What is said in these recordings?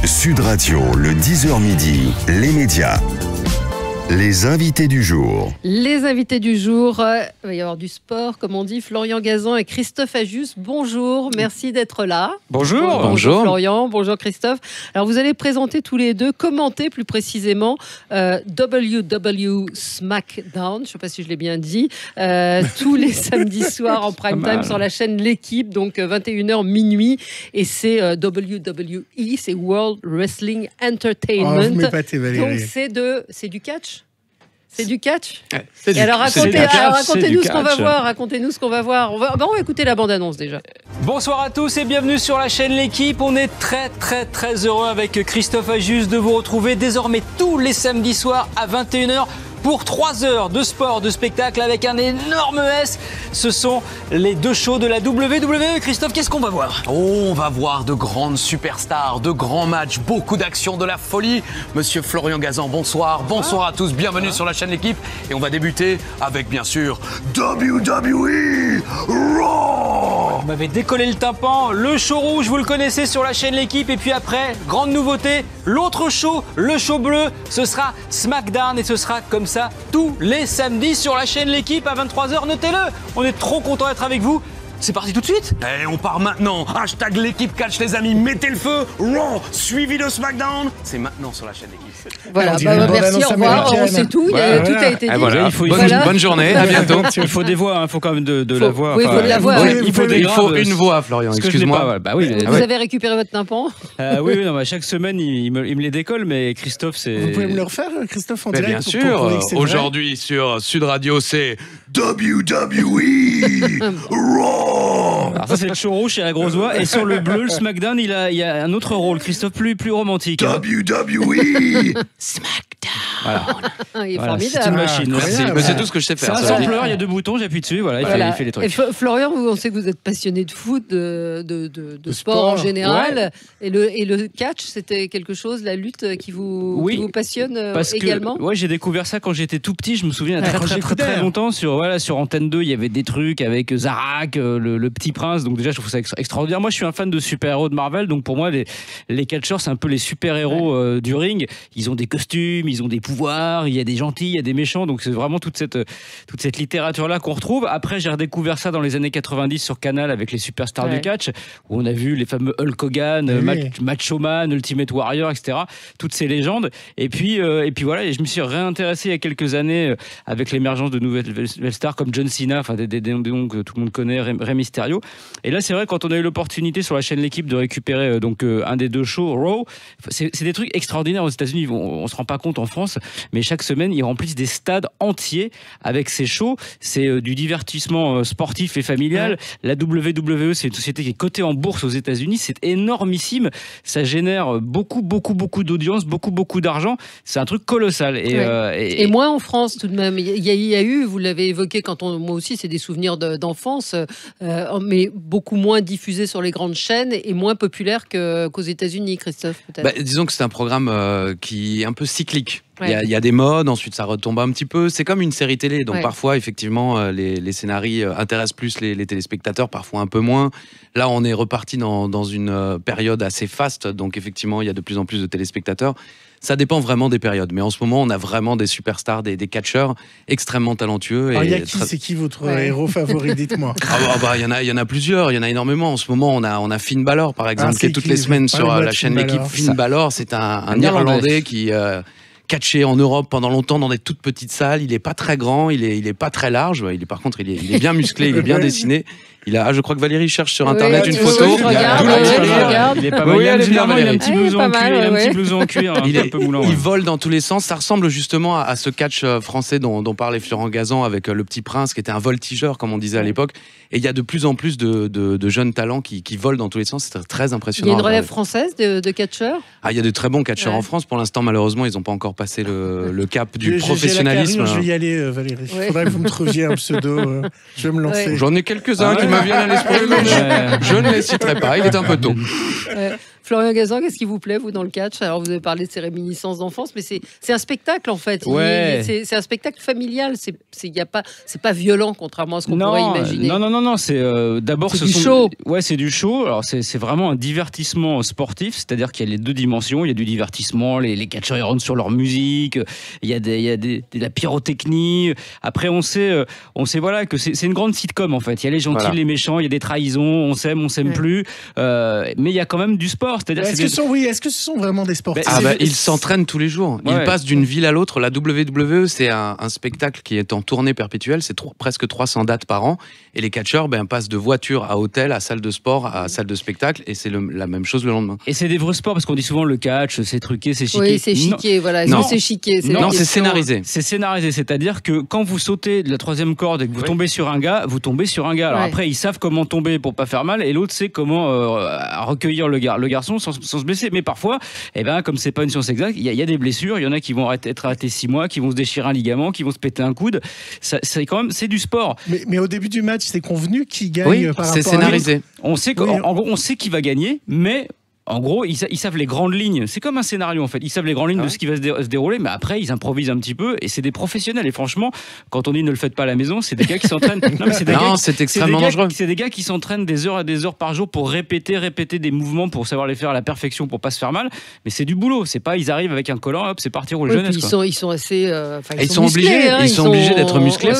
Sud Radio, le 10h midi, les médias. Les invités du jour. Les invités du jour, il va y avoir du sport, comme on dit, Florian Gazan et Christophe Ajus. Bonjour, merci d'être là. Bonjour. Bonjour Florian, bonjour Christophe. Alors vous allez présenter tous les deux, commenter plus précisément WW SmackDown, je ne sais pas si je l'ai bien dit, tous les samedis soirs en prime time sur la chaîne L'équipe, donc 21h minuit. Et c'est WWE, c'est World Wrestling Entertainment. Oh, vous m'épatez, Valérie. Donc c'est du catch. C'est du catch. Et alors racontez-nous ce qu'on va voir. Racontez-nous ce qu'on va voir. On va écouter la bande-annonce déjà. Bonsoir à tous et bienvenue sur la chaîne L'équipe. On est très heureux avec Christophe Ajus de vous retrouver désormais tous les samedis soirs à 21h. Pour 3 heures de sport, de spectacle avec un énorme S. Ce sont les deux shows de la WWE. Christophe, qu'est-ce qu'on va voir? On va voir de grandes superstars, de grands matchs, beaucoup d'actions, de la folie. Monsieur Florian Gazan, bonsoir. Bonsoir à tous, bienvenue sur la chaîne L'équipe. Et on va débuter avec, bien sûr, WWE Raw. Vous m'avez décollé le tympan. Le show rouge, vous le connaissez sur la chaîne L'équipe. Et puis après, grande nouveauté, l'autre show, le show bleu, ce sera SmackDown. Et ce sera comme ça tous les samedis sur la chaîne L'équipe à 23h. Notez-le, on est trop content d'être avec vous. C'est parti tout de suite. Et on part maintenant. Hashtag L'équipe catch, les amis. Mettez le feu. Raw, suivi de SmackDown. C'est maintenant sur la chaîne L'équipe. Voilà, merci, au revoir. On sait tout. Tout a été dit. Voilà, bonne journée, à bientôt. Il faut des voix, il faut quand même de la voix. Oui, il faut de la voix. Il faut une voix, Florian, excuse-moi. Vous avez récupéré votre tympan? Oui, chaque semaine, il me les décolle, mais Christophe, c'est... Vous pouvez me le refaire, Christophe, en direct? Bien sûr, aujourd'hui sur Sud Radio, c'est WWE Raw. Alors ça, c'est le show rouge et la grosse voix. Et sur le bleu, le SmackDown, il y a un autre rôle, Christophe, plus romantique. WWE Voilà. Il est Voilà, formidable. c'est une machine. C'est tout ce que je sais faire. C'est un sampleur, il y a 2 boutons, j'appuie dessus, voilà, il fait les trucs. Et Florian, on sait que vous êtes passionné de foot, de sport en général. Ouais. Et le catch, c'était quelque chose, la lutte qui vous passionne également? Oui, j'ai découvert ça quand j'étais tout petit. Je me souviens, très longtemps, sur Antenne 2, il y avait des trucs avec Zarak, le Petit Prince. Donc déjà, je trouve ça extraordinaire. Moi, je suis un fan de super-héros de Marvel. Donc pour moi, les catcheurs, c'est un peu les super-héros du ring. Ils ont des costumes, ils ont des pouvoirs, il y a des gentils, il y a des méchants. Donc c'est vraiment toute cette littérature-là qu'on retrouve. Après, j'ai redécouvert ça dans les années 90 sur Canal avec les superstars du catch, où on a vu les fameux Hulk Hogan, Macho Man, Ultimate Warrior, etc. Toutes ces légendes. Et puis voilà, et je me suis réintéressé il y a quelques années avec l'émergence de nouvelles stars comme John Cena, enfin des noms que tout le monde connaît, Rey Mysterio. Et là, c'est vrai, quand on a eu l'opportunité sur la chaîne L'équipe de récupérer un des 2 shows, Raw, c'est des trucs extraordinaires aux États-Unis. On se rend pas compte en France, mais chaque semaine, ils remplissent des stades entiers avec ces shows. C'est du divertissement sportif et familial. La WWE, c'est une société qui est cotée en bourse aux États-Unis. C'est énormissime. Ça génère beaucoup d'audience, beaucoup d'argent. C'est un truc colossal. Et moins en France, tout de même. Il y a eu, vous l'avez évoqué, moi aussi, c'est des souvenirs d'enfance, mais beaucoup moins diffusés sur les grandes chaînes et moins populaires qu'aux États-Unis, Christophe, peut-être. Disons que c'est un programme qui est un peu cyclique. Il y a des modes, ensuite ça retombe un petit peu. C'est comme une série télé, donc parfois effectivement les scénarios intéressent plus les téléspectateurs, parfois un peu moins. Là, on est reparti dans une période assez faste, donc effectivement il y a de plus en plus de téléspectateurs. Ça dépend vraiment des périodes, mais en ce moment on a vraiment des superstars, des catcheurs extrêmement talentueux. C'est qui votre héros favori, dites-moi? Il y en a plusieurs, il y en a énormément. En ce moment on a Finn Balor par exemple, qui est toutes les semaines sur la chaîne L'équipe. Finn Balor, c'est un Irlandais qui catché en Europe pendant longtemps dans des toutes petites salles. Il est pas très grand, il est pas très large. Par contre, il est bien musclé, il est bien dessiné. Je crois que Valérie cherche sur internet une photo. Je regarde. Il est pas mal. Il a un petit blouson en cuir, un peu moulant. Il vole dans tous les sens. Ça ressemble justement à ce catch français dont parlait Florian Gazan avec le Petit Prince, qui était un voltigeur, comme on disait à l'époque. Et il y a de plus en plus de jeunes talents qui volent dans tous les sens. C'est très impressionnant. Il y a une relève française de catcheurs? Il y a de très bons catcheurs en France. Pour l'instant, malheureusement, ils n'ont pas encore passé le cap du professionnalisme. Je vais y aller, Valérie. Il faudrait que vous me trouviez un pseudo. Je vais me lancer. J'en ai quelques-uns qui me viennent à l'esprit, mais je ne les citerai pas. Il est un peu tôt. Florian Gazan, qu'est-ce qui vous plaît, vous, dans le catch? Alors, vous avez parlé de ces réminiscences d'enfance, mais c'est un spectacle, en fait. Ouais. C'est un spectacle familial. C'est pas violent, contrairement à ce qu'on pourrait imaginer. Non. C'est d'abord du show. Ouais, c'est du show. Alors, c'est vraiment un divertissement sportif, c'est-à-dire qu'il y a les deux dimensions. Il y a du divertissement, les catcheurs ils rentrent sur leur musique, il y a de la pyrotechnie. Après, on sait voilà, que c'est une grande sitcom, en fait. Il y a les gentils, les méchants, il y a des trahisons, on s'aime plus. Mais il y a quand même du sport. C'est-à-dire est-ce que ce sont vraiment des sportifs? Ils s'entraînent tous les jours. Ils passent d'une ville à l'autre. La WWE, c'est un spectacle qui est en tournée perpétuelle. C'est presque 300 dates par an. Et les catcheurs passent de voiture à hôtel, à salle de sport, à salle de spectacle. Et c'est la même chose le lendemain. Et c'est des vrais sports, parce qu'on dit souvent le catch, c'est truqué, c'est chiqué. Oui, c'est chiqué, voilà. Non, c'est chiqué. Non, c'est scénarisé. C'est scénarisé, c'est-à-dire que quand vous sautez de la 3e corde et que vous tombez sur un gars, vous tombez sur un gars. Alors après, ils savent comment tomber pour pas faire mal, et l'autre sait comment recueillir le garçon sans se blesser. Mais parfois, comme c'est pas une science exacte, il y a des blessures. Il y en a qui vont être arrêtés 6 mois, qui vont se déchirer un ligament, qui vont se péter un coude. C'est du sport. Mais au début du match, c'est convenu qui gagne par rapport c'est scénarisé. On sait en gros, on sait qui va gagner, mais en gros, ils savent les grandes lignes. C'est comme un scénario, en fait. Ils savent les grandes lignes de ce qui va se dérouler, mais après, ils improvisent un petit peu, et c'est des professionnels. Et franchement, quand on dit ne le faites pas à la maison, c'est des gars qui s'entraînent. C'est extrêmement dangereux. C'est des gars qui s'entraînent des heures et des heures par jour pour répéter des mouvements, pour savoir les faire à la perfection, pour pas se faire mal. Mais c'est du boulot. C'est pas, ils arrivent avec un collant, hop, c'est parti, roule jeunesse. Ils sont assez. Ils sont obligés d'être musclés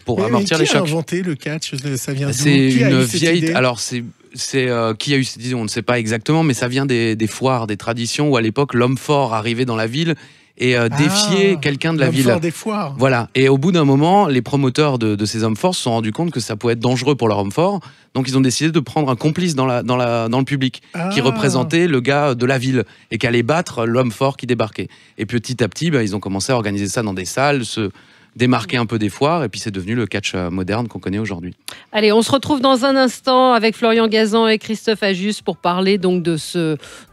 pour amortir les chocs. Qui a inventé le catch? Ça vient d'où? C'est une vieille. Alors c'est qui a eu cette idée, on ne sait pas exactement, mais ça vient des foires, des traditions où à l'époque l'homme fort arrivait dans la ville et défiait quelqu'un de la ville. L'homme fort des foires. Voilà. Et au bout d'un moment, les promoteurs de ces hommes forts se sont rendus compte que ça pouvait être dangereux pour leur homme fort. Donc ils ont décidé de prendre un complice dans le public qui représentait le gars de la ville et qui allait battre l'homme fort qui débarquait. Et petit à petit, ils ont commencé à organiser ça dans des salles, se démarquer un peu des foires, et puis c'est devenu le catch moderne qu'on connaît aujourd'hui. Allez, on se retrouve dans un instant avec Florian Gazan et Christophe Ajus pour parler donc de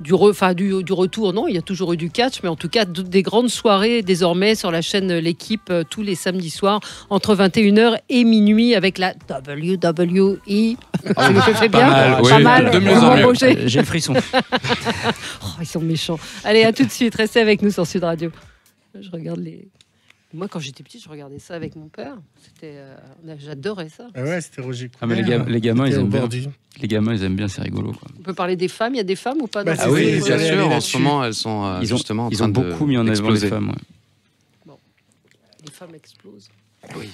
du retour. Non, il y a toujours eu du catch, mais en tout cas des grandes soirées désormais sur la chaîne L'équipe tous les samedis soirs entre 21h et minuit avec la WWE. Je fais bien, pas mal. De mieux en mieux. J'ai le frisson. Ils sont méchants. Allez, à tout de suite. Restez avec nous sur Sud Radio. Je regarde les. Moi, quand j'étais petite, je regardais ça avec mon père. J'adorais ça. Ah ouais, c'était Roger Coudert. Mais les gamins, ils aiment bien. Les gamins, ils aiment bien, c'est rigolo, quoi. On peut parler des femmes. Il y a des femmes ou pas? Oui, bien sûr. En ce moment, elles sont justement en train de beaucoup mis en avant les femmes. Ouais. Bon, les femmes explosent. Oui.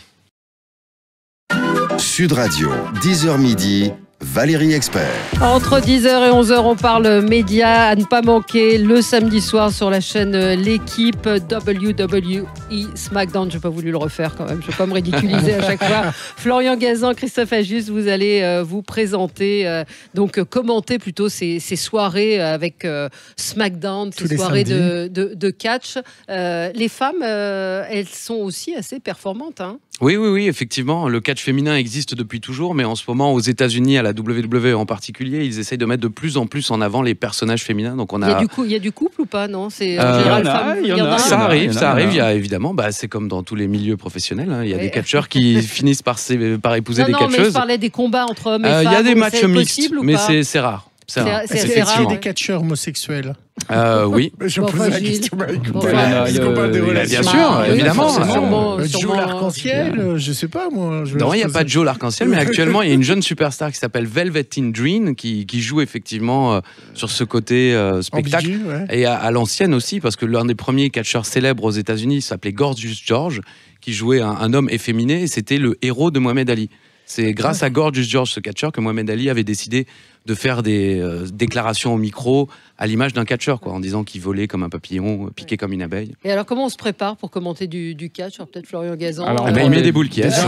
Sud Radio, 10h midi. Valérie Expert. Entre 10h et 11h, on parle médias à ne pas manquer le samedi soir sur la chaîne L'équipe WWE SmackDown. Je n'ai pas voulu le refaire quand même, je ne vais pas me ridiculiser à chaque fois. Florian Gazan, Christophe Ajus, vous allez vous présenter, donc commenter plutôt ces soirées avec SmackDown, ces soirées de catch. Les femmes, elles sont aussi assez performantes, hein. Oui, effectivement. Le catch féminin existe depuis toujours, mais en ce moment, aux États-Unis, à la WWE en particulier, ils essayent de mettre de plus en plus en avant les personnages féminins. Donc il y a du couple ou pas? Non, c'est en général ça arrive. Il y a évidemment, c'est comme dans tous les milieux professionnels. Hein, il y a des catcheurs qui finissent par épouser des catcheuses. Mais je parlais des combats entre hommes et femmes. Il y a des matchs mixtes, mais c'est rare. C'est rare. Est-ce des catcheurs homosexuels? Oui. Je pose la question. Bien sûr, évidemment. Joe l'Arc-en-Ciel, je sais pas moi. Non, il n'y a pas de Joe l'Arc-en-Ciel, mais actuellement, il y a une jeune superstar qui s'appelle Velveteen Dream qui joue effectivement sur ce côté spectacle. Et à l'ancienne aussi, parce que l'un des premiers catcheurs célèbres aux États-Unis s'appelait Gorgeous George, qui jouait un homme efféminé, et c'était le héros de Mohamed Ali. C'est grâce à Gorgeous George, ce catcheur, que Mohamed Ali avait décidé de faire des déclarations au micro à l'image d'un catcheur, en disant qu'il volait comme un papillon, piqué comme une abeille. Et alors, comment on se prépare pour commenter du catch? Alors, peut-être Florian Gazan. Il met des boules caisses.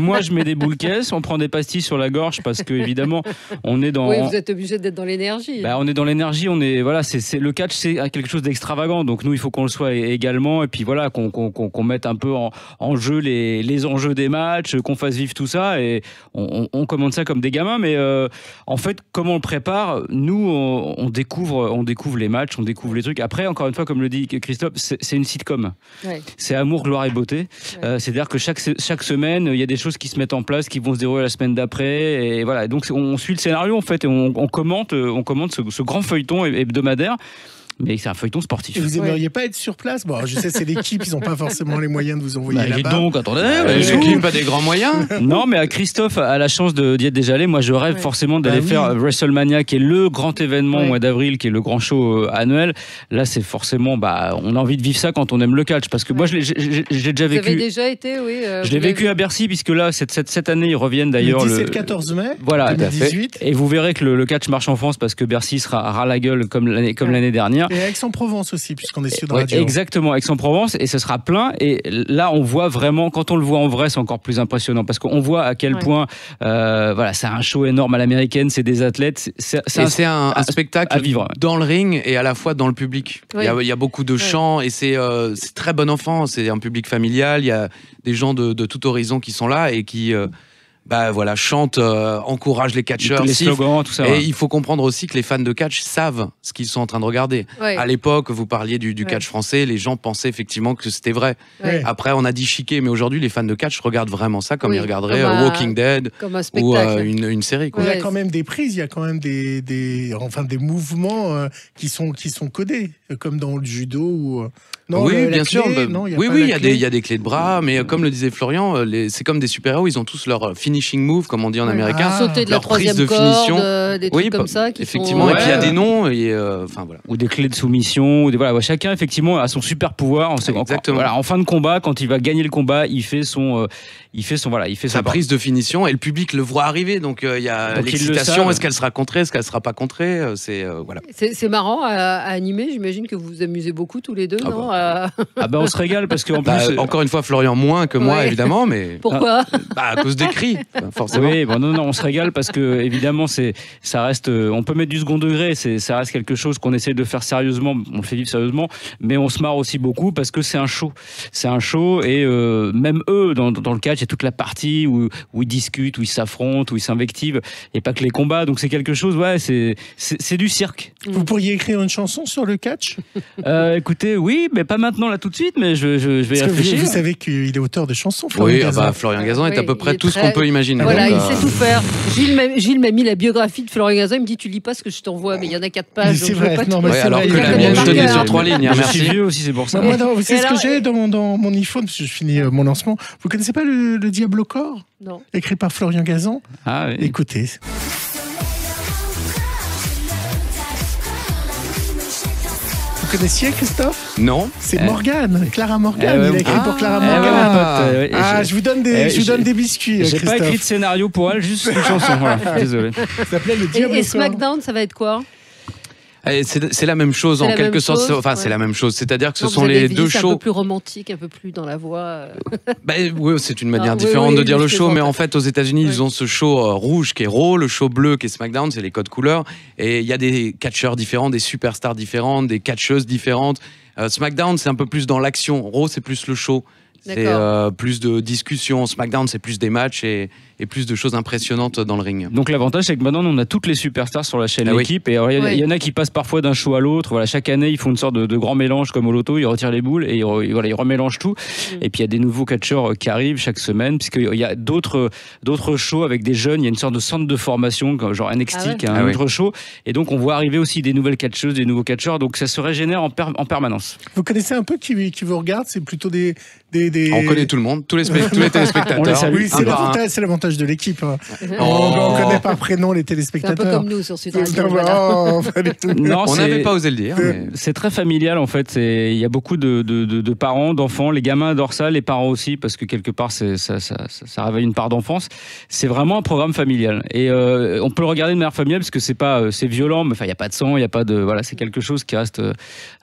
Moi, je mets des boules caisses, on prend des pastilles sur la gorge parce que, évidemment, on est dans. Oui, vous êtes obligé d'être dans l'énergie. On est dans l'énergie, c'est le catch, c'est quelque chose d'extravagant. Donc, nous, il faut qu'on le soit également. Et puis, voilà, qu'on mette un peu en jeu les enjeux des matchs, qu'on fasse vivre tout ça. Et on commande ça comme des gamins. Mais en fait, comment on le prépare? Nous, on découvre découvre les matchs, on découvre les trucs. Après, encore une fois, comme le dit Christophe, c'est une sitcom. Ouais. C'est amour, gloire et beauté. Ouais. C'est-à-dire que chaque semaine, il y a des choses qui se mettent en place, qui vont se dérouler la semaine d'après. Et voilà. Donc, on suit le scénario, en fait, et on commente ce grand feuilleton hebdomadaire. Mais c'est un feuilleton sportif. Et vous n'aimeriez pas être sur place? Bon, je sais, c'est l'équipe, ils n'ont pas forcément les moyens de vous envoyer là-bas. Donc, attendez, l'équipe a des grands moyens. Non, mais Christophe a la chance d'y être déjà allé. Moi, je rêve forcément d'aller faire WrestleMania, qui est le grand événement au mois d'avril, qui est le grand show annuel. Là, c'est forcément, on a envie de vivre ça quand on aime le catch. Parce que moi, j'ai déjà vécu. Vous avez déjà été, oui. Je l'ai vécu à Bercy, puisque là, cette année, ils reviennent d'ailleurs. Le 17-14 mai. Voilà. 2018. Et vous verrez que le catch marche en France parce que Bercy sera ras la gueule comme l'année dernière. Et Aix-en-Provence aussi, puisqu'on est sur radio. Exactement, Aix-en-Provence, et ce sera plein. Et là, on voit vraiment, quand on le voit en vrai, c'est encore plus impressionnant parce qu'on voit à quel point, c'est un show énorme à l'américaine, c'est des athlètes. C'est un spectacle à vivre dans le ring et à la fois dans le public. Oui. Il y a beaucoup de chants et c'est très bon enfant. C'est un public familial. Il y a des gens de tout horizon qui sont là et qui chante, encourage les catcheurs, les slogans, tout ça. Et il faut comprendre aussi que les fans de catch savent ce qu'ils sont en train de regarder. Ouais. À l'époque, vous parliez du catch français, les gens pensaient effectivement que c'était vrai. Ouais. Après, on a dit chiquer, mais aujourd'hui, les fans de catch regardent vraiment ça comme ils regarderaient Walking Dead ou une série. Quoi. Il y a quand même des prises, il y a quand même des mouvements qui sont codés, comme dans le judo ou. Non, oui, bien sûr. Il y a des clés de bras, mais comme le disait Florian, c'est comme des super-héros, ils ont tous leur finishing move, comme on dit en américain. Sauter de la troisième corde, des trucs comme ça. Effectivement, et puis il y a des noms, ou des clés de soumission, chacun effectivement a son super pouvoir. Exactement. En fin de combat, quand il va gagner le combat, il fait sa prise de finition, et le public le voit arriver. Donc il y a l'excitation. Est-ce qu'elle sera contrée, est-ce qu'elle sera pas contrée? C'est marrant à animer. J'imagine que vous vous amusez beaucoup tous les deux, non? On se régale parce qu'en plus, encore une fois, Florian moins que moi, évidemment, mais pourquoi? À cause des cris, forcément. Oui, non, on se régale parce que évidemment, ça reste. On peut mettre du second degré, ça reste quelque chose qu'on essaie de faire sérieusement. On le fait vivre sérieusement, mais on se marre aussi beaucoup parce que c'est un show. C'est un show et même eux, dans le catch, il y a toute la partie où ils discutent, où ils s'affrontent, où ils s'invectivent, et pas que les combats. Donc c'est quelque chose. C'est du cirque. Vous pourriez écrire une chanson sur le catch? Écoutez, oui, mais pas maintenant là tout de suite, mais je vais y réfléchir. Vous savez qu'il est auteur de chansons, Florian Gazan. Florian Gazan est à peu près tout ce qu'on peut imaginer. Voilà, il sait tout faire. Gilles m'a mis la biographie de Florian Gazan, il me dit tu lis pas ce que je t'envoie, mais il y en a 4 pages. C'est vrai, alors que la mienne tenait sur 3 lignes. Je suis vieux aussi, c'est pour ça. Vous savez ce que j'ai dans mon iPhone, parce que je finis mon lancement. Vous connaissez pas le Diable au corps? Non. Écrit par Florian Gazan. Ah oui. Écoutez. Vous connaissiez, Christophe? Non. C'est Morgane, Clara Morgane. Il a écrit pour Clara Morgane. Je vous donne des biscuits. J'ai pas écrit de scénario pour elle, juste une chanson. Voilà. Désolé. Ça s'appelait le Diable au corps. Et SmackDown, ça va être quoi? C'est la même chose en quelque sorte. C'est la même chose. C'est-à-dire que ce sont les deux shows. Un peu plus romantique, un peu plus dans la voix. Oui, c'est une manière différente de dire le show, mais en fait, aux États-Unis, ils ont ce show rouge qui est Raw, le show bleu qui est SmackDown, c'est les codes couleurs. Et il y a des catcheurs différents, des superstars différentes, des catcheuses différentes. SmackDown, c'est un peu plus dans l'action. Raw, c'est plus le show. C'est plus de discussions. SmackDown, c'est plus des matchs et plus de choses impressionnantes dans le ring. Donc l'avantage, c'est que maintenant, on a toutes les superstars sur la chaîne L'équipe. Et il y en a qui passent parfois d'un show à l'autre. Voilà, chaque année, ils font une sorte de grand mélange comme au loto. Ils retirent les boules et ils remélangent tout. Et puis il y a des nouveaux catcheurs qui arrivent chaque semaine, puisqu'il y a d'autres shows avec des jeunes. Il y a une sorte de centre de formation, genre NXT, qui a un autre show. Et donc on voit arriver aussi des nouvelles catcheuses, des nouveaux catcheurs. Donc ça se régénère en permanence. Vous connaissez un peu qui vous regarde? C'est plutôt des... On connaît tout le monde, tous les téléspectateurs. Oui, c'est l'avantage de l'équipe. On ne connaît par prénom les téléspectateurs. C'est un peu comme nous sur Sud Radio. On n'avait pas osé le dire. C'est très familial en fait. Il y a beaucoup de parents, d'enfants. Les gamins adorent ça, les parents aussi, parce que quelque part ça réveille une part d'enfance. C'est vraiment un programme familial. Et on peut le regarder de manière familiale parce que c'est violent, mais il n'y a pas de sang, il y a pas de. Voilà, c'est quelque chose qui reste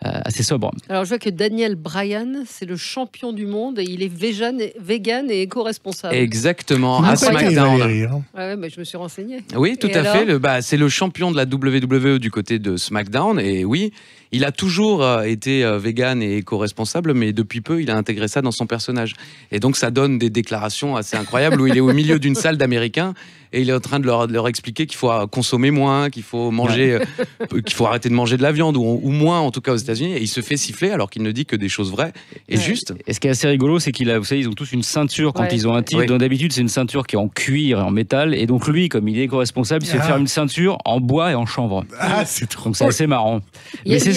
assez sobre. Alors je vois que Daniel Bryan, c'est le champion du monde monde. Il est vegan et éco-responsable. Exactement, Ah, à ça y est, SmackDown. Valérie, hein. Ouais, mais je me suis renseignée. Oui, tout Et à alors fait. C'est le champion de la WWE du côté de SmackDown. Et oui, il a toujours été vegan et éco-responsable, mais depuis peu, il a intégré ça dans son personnage. Et donc, ça donne des déclarations assez incroyables où il est au milieu d'une salle d'Américains et il est en train de leur expliquer qu'il faut consommer moins, qu'il faut manger, qu'il faut arrêter de manger de la viande ou moins, en tout cas aux États-Unis. Et il se fait siffler alors qu'il ne dit que des choses vraies et justes. Et ce qui est assez rigolo, c'est vous savez, ils ont tous une ceinture quand ils ont un titre. Oui. Donc d'habitude, c'est une ceinture qui est en cuir et en métal. Et donc lui, comme il est éco-responsable, il se fait faire une ceinture en bois et en chanvre. Ah, c'est trop. Donc c'est assez marrant. Il y a C'est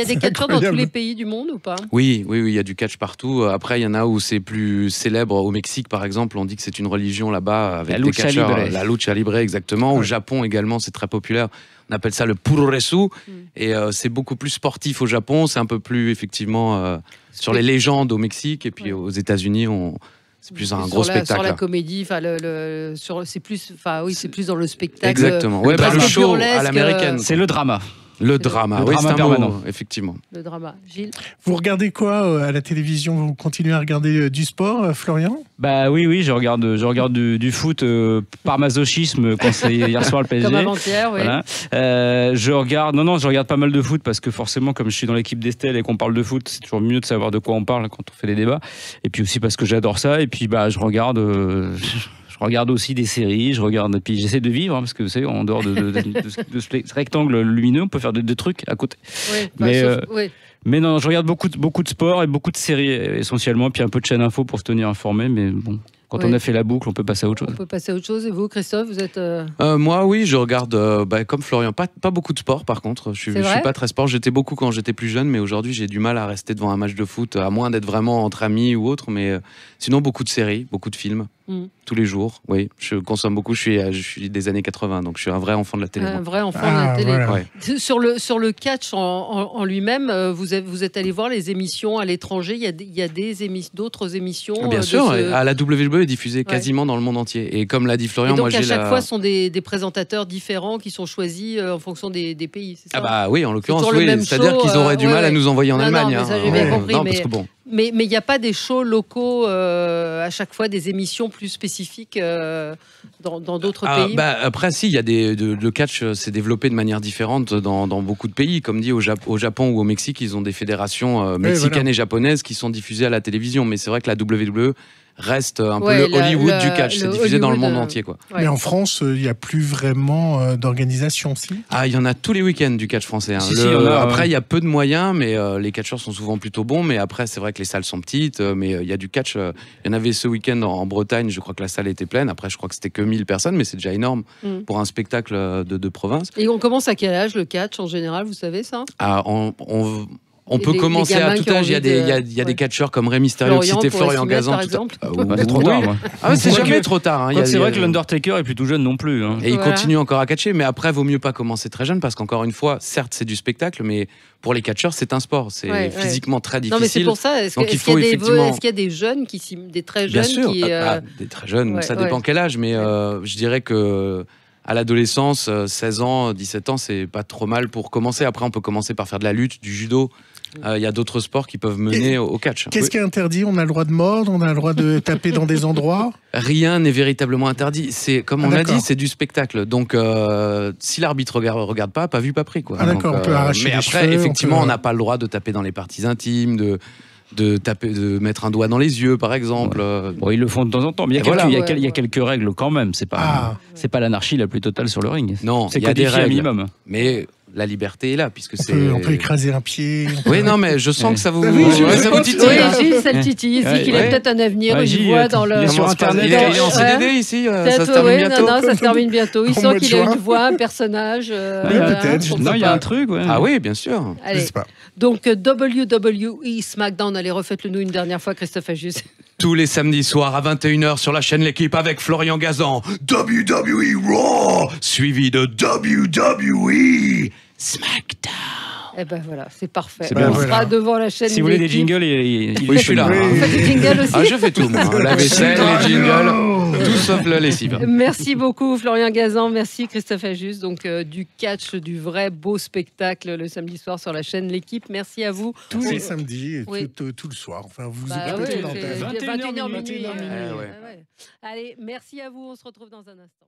des catcheurs dans tous incroyable. les pays du monde ou pas? Oui, il y a du catch partout. Après, il y en a où c'est plus célèbre. Au Mexique, par exemple, on dit que c'est une religion là-bas avec La des lucha catcheurs. libre. La lucha libre, exactement. Au Japon également, c'est très populaire. On appelle ça le puroresu. Et c'est beaucoup plus sportif au Japon. C'est un peu plus, effectivement, sur les légendes au Mexique. Et puis aux États-Unis, c'est plus un gros spectacle. Sur la comédie, c'est plus, c'est plus dans le spectacle. Exactement. Ouais, le presque show à burlesque, l'américaine. C'est le drama. Le drama, Le oui, drama c'est un permanent. mot, effectivement. Le drama. Gilles? Vous regardez quoi à la télévision? Vous continuez à regarder du sport, Florian? Bah oui, je regarde du foot par masochisme quand c'est hier soir le PSG. Comme avant-hier, oui. Voilà. Je regarde pas mal de foot parce que forcément, comme je suis dans l'équipe d'Estelle et qu'on parle de foot, c'est toujours mieux de savoir de quoi on parle quand on fait des débats. Et puis aussi parce que j'adore ça. Et puis je regarde aussi des séries, et puis j'essaie de vivre, parce que vous savez, en dehors de ce rectangle lumineux, on peut faire des trucs à côté. Oui, Mais non, je regarde beaucoup de sport et beaucoup de séries essentiellement, puis un peu de chaîne info pour se tenir informé, mais bon, quand on a fait la boucle, on peut passer à autre chose. On peut passer à autre chose. Et vous, Christophe, vous êtes... Moi, oui, je regarde comme Florian, pas beaucoup de sport par contre. Je suis pas très sport. J'étais beaucoup quand j'étais plus jeune, mais aujourd'hui, j'ai du mal à rester devant un match de foot, à moins d'être vraiment entre amis ou autre. Mais sinon, beaucoup de séries, beaucoup de films. Tous les jours, oui. Je consomme beaucoup. Je suis des années 80, donc je suis un vrai enfant de la télé. Un vrai enfant de la télé. Voilà. Ouais. Sur le catch en lui-même, vous êtes allé voir les émissions à l'étranger. Il y a d'autres émissions. Bien sûr, à la WWE est diffusée quasiment dans le monde entier. Et comme l'a dit Florian, et donc moi j'ai à chaque fois, ce sont des présentateurs différents qui sont choisis en fonction des pays. C'est ça? Ah bah oui, en l'occurrence, toujours le même c'est-à-dire show, qu'ils auraient du mal à nous envoyer en Allemagne. Non, mais ça, j'ai bien compris, non, mais- parce que bon. Mais il n'y a pas des shows locaux à chaque fois, des émissions plus spécifiques dans d'autres pays? Après, si, il y a le catch s'est développé de manière différente dans beaucoup de pays. Comme dit, au Japon ou au Mexique, ils ont des fédérations mexicaines et japonaises qui sont diffusées à la télévision. Mais c'est vrai que la WWE reste un peu le Hollywood du catch. C'est diffusé dans le monde entier, quoi. Ouais. Mais en France, il n'y a plus vraiment d'organisation, si? Ah, il y en a tous les week-ends du catch français. Hein. Si, il y en a, après, il y a peu de moyens, mais les catcheurs sont souvent plutôt bons. Mais après, c'est vrai que les salles sont petites, mais il y a du catch. Il y en avait ce week-end en Bretagne, je crois que la salle était pleine. Après, je crois que c'était que 1000 personnes, mais c'est déjà énorme pour un spectacle de province. Et on commence à quel âge le catch en général, vous savez ça? Ah, on peut commencer à tout âge. Il y a des catcheurs comme Rey Mysterio, cité Florian Gazan. par exemple. C'est trop tard, moi. Ah, c'est C'est vrai jamais que- trop tard. Hein. C'est vrai que l'Undertaker est plutôt jeune non plus. Hein. Et il Voilà. continue encore à catcher, mais après, vaut mieux pas commencer très jeune parce qu'encore une fois, certes, c'est du spectacle, mais pour les catcheurs, c'est un sport. C'est physiquement très difficile. Non, mais c'est pour ça. Est-ce Donc, il qu'il faut effectivement- y a des jeunes des très Bien jeunes sûr, qui. des très jeunes, ça dépend ouais. quel âge, mais je dirais que à l'adolescence, 16 ans, 17 ans, c'est pas trop mal pour commencer. Après, on peut commencer par faire de la lutte, du judo. Il y a d'autres sports qui peuvent mener au catch. Qu'est-ce qui est interdit? On a le droit de mordre, on a le droit de taper dans des endroits? Rien n'est véritablement interdit. C'est comme on a d'accord. dit, c'est du spectacle. Donc, si l'arbitre regarde pas vu, pas pris, quoi. Ah, d'accord, Donc, on peut arracher mais les après, cheveux, effectivement, on peut- on n'a pas le droit de taper dans les parties intimes, de mettre un doigt dans les yeux, par exemple. Bon, ils le font de temps en temps, mais il y a, Voilà. il y a quelques règles quand même. C'est pas l'anarchie la plus totale sur le ring. Non, C'est il y a des codifié un règles. minimum. Mais la liberté est là, puisque c'est. On peut écraser un pied. Oui, non, mais je sens que ça vous, Oui, ça vous titille. Oui, hein. Gilles, ça le titille. Il dit qu'il a Ouais. peut-être un avenir. Ouais, Il Gilles, voit dans le. il est sur Internet. Il est en Ouais. CDD ici, ça Peut-être, se termine oui, bientôt. non, ça se termine bientôt. Il Au sent mois de qu'il a juin. une voix, un personnage. peut-être, je Non, il y a un truc, ouais. Ah oui, bien sûr. Je Allez, sais pas. donc WWE SmackDown, allez, refaites-le nous une dernière fois, Christophe Ajus. Tous les samedis soirs à 21h sur la chaîne L'équipe avec Florian Gazan. WWE Raw, suivi de WWE SmackDown. Eh ben voilà, c'est parfait. C'est On bien. sera devant la chaîne. Si vous voulez des L'équipe. jingles, il Oui, je suis là. Oui. Vous faites des jingles aussi? Ah, je fais tout, moi. La vaisselle, les jingles. Tout sauf la lessive. Merci beaucoup Florian Gazan, merci Christophe Ajus. Donc du catch, du vrai beau spectacle le samedi soir sur la chaîne L'équipe. Merci à vous. Tous les samedis et tout le soir. Enfin, vous écoutez l'antenne. 21h minuit. 21h minuit. Allez, merci à vous. On se retrouve dans un instant.